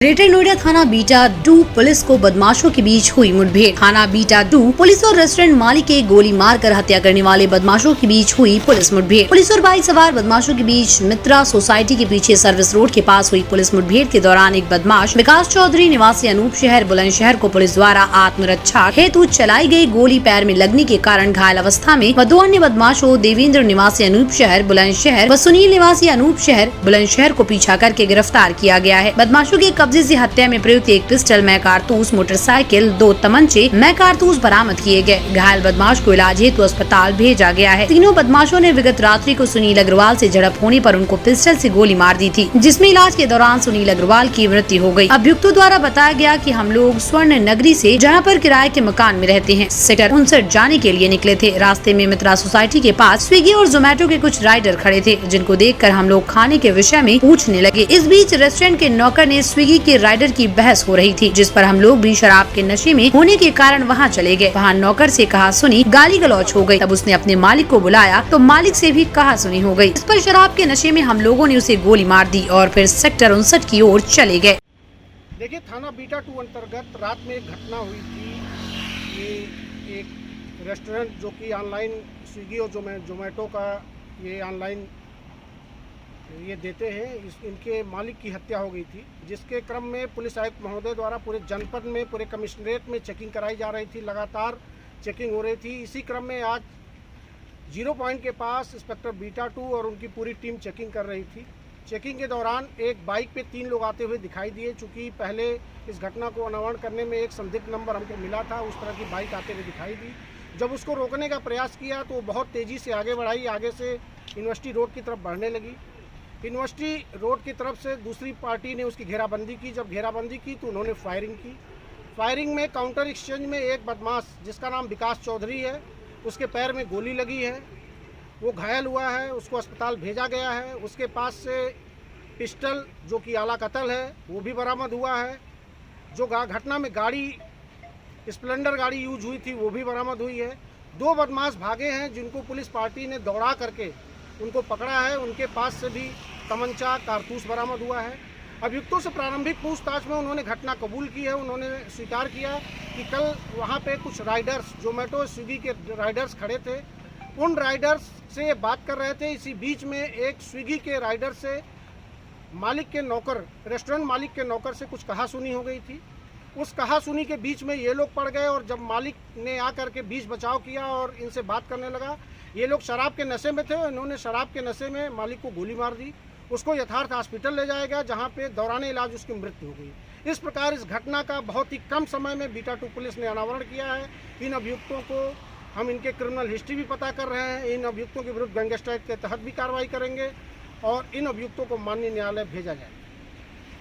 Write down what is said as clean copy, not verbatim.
Greater Noida थाना beta 2 police को बदमाशों के बीच हुई मुठभेड़। थाना बीटा 2 पुलिस और रेस्टोरेंट मालिक के गोली मारकर हत्या करने वाले बदमाशों के बीच हुई पुलिस मुठभेड़। पुलिस और बाइक सवार बदमाशों के बीच मित्रा सोसाइटी के पीछे सर्विस रोड के पास हुई पुलिस मुठभेड़ के दौरान एक बदमाश विकास चौधरी निवासी अनूपशहर बुलंदशहर को पुलिस द्वारा आत्मरक्षा हेतु चलाई गई गोली पैर में लगने के कारण घायल अवस्था में व दो अन्य बदमाशों देवेंद्र निवासी अनूपशहर बुलंदशहर व सुनील निवासी अनूपशहर बुलंदशहर को पीछा करके गिरफ्तार किया गया है। बदमाशों के कब्जे से हत्या में प्रयुक्त एक पिस्टल, मै कारतूस, मोटरसाइकिल, 2 तमंचे, मै कारतूस बरामद किए गए। घायल बदमाश को इलाज हेतु अस्पताल भेजा गया है। तीनों बदमाशों ने विगत रात्रि को सुनील अग्रवाल से झड़प होने पर उनको पिस्टल से गोली मार दी थी, जिसमें इलाज के दौरान सुनील अग्रवाल की मृत्यु हो गई। अभियुक्तों द्वारा बताया गया कि हम लोग स्वर्ण नगरी से, जहां पर किराए के मकान में रहते हैं, सेक्टर 59 जाने के लिए निकले थे। रास्ते में मित्रा सोसाइटी के पास स्विगी और जोमेटो के कुछ राइडर खड़े थे, जिनको देखकर हम लोग खाने के विषय में पूछने लगे। इस बीच रेस्टोरेंट के नौकर ने स्विगी के राइडर की बहस हो रही थी, जिस पर हम लोग भी शराब के नशे में होने के कारण वहां चले गए। वहां नौकर से कहा सुनी, गाली गलौच हो गई। तब उसने अपने मालिक को बुलाया तो मालिक से भी कहा सुनी हो गई। इस पर शराब के नशे में हम लोगों ने उसे गोली मार दी और फिर सेक्टर 59 की ओर चले गए। देखिए, थाना बीटा 2 अंतर्गत रात में एक घटना हुई थी। ये एक रेस्टोरेंट जो कि ऑनलाइन स्विगी और जोमेटो का ये ऑनलाइन ये देते हैं, इनके मालिक की हत्या हो गई थी, जिसके क्रम में पुलिस आयुक्त महोदय द्वारा पूरे जनपद में, पूरे कमिश्नरेट में चेकिंग कराई जा रही थी। लगातार चेकिंग हो रही थी। इसी क्रम में आज 0 पॉइंट के पास इंस्पेक्टर बीटा 2 और उनकी पूरी टीम चेकिंग कर रही थी। चेकिंग के दौरान एक बाइक पे 3 लोग आते हुए दिखाई दिए। चूँकि पहले इस घटना को अनावरण करने में एक संदिग्ध नंबर हमको मिला था, उस तरह की बाइक आते हुए दिखाई दी। जब उसको रोकने का प्रयास किया तो वो बहुत तेज़ी से आगे बढ़ाई, आगे से यूनिवर्सिटी रोड की तरफ बढ़ने लगी। यूनिवर्सिटी रोड की तरफ से दूसरी पार्टी ने उसकी घेराबंदी की। जब घेराबंदी की तो उन्होंने फायरिंग की। फायरिंग में काउंटर एक्सचेंज में एक बदमाश जिसका नाम विकास चौधरी है, उसके पैर में गोली लगी है, वो घायल हुआ है, उसको अस्पताल भेजा गया है। उसके पास से पिस्टल जो कि आला कत्ल है वो भी बरामद हुआ है। जो घटना में गाड़ी स्प्लेंडर गाड़ी यूज हुई थी वो भी बरामद हुई है। 2 बदमाश भागे हैं जिनको पुलिस पार्टी ने दौड़ा करके उनको पकड़ा है। उनके पास से भी तमंचा, कारतूस बरामद हुआ है। अभियुक्तों से प्रारंभिक पूछताछ में उन्होंने घटना कबूल की है। उन्होंने स्वीकार किया कि कल वहां पे कुछ राइडर्स, जोमेटो स्विगी के राइडर्स खड़े थे, उन राइडर्स से ये बात कर रहे थे। इसी बीच में एक स्विगी के राइडर से मालिक के नौकर, रेस्टोरेंट मालिक के नौकर से कुछ कहासुनी हो गई थी। उस कहासुनी के बीच में ये लोग पड़ गए और जब मालिक ने आकर के बीच बचाव किया और इनसे बात करने लगा, ये लोग शराब के नशे में थे। इन्होंने शराब के नशे में मालिक को गोली मार दी। उसको यथार्थ हॉस्पिटल ले जाया गया, जहाँ पे दौरान इलाज उसकी मृत्यु हो गई। इस प्रकार इस घटना का बहुत ही कम समय में बीटा 2 पुलिस ने अनावरण किया है। इन अभियुक्तों को हम इनके क्रिमिनल हिस्ट्री भी पता कर रहे हैं। इन अभियुक्तों के विरुद्ध गैंगस्टर एक्ट के तहत भी कार्रवाई करेंगे और इन अभियुक्तों को माननीय न्यायालय भेजा जाएगा।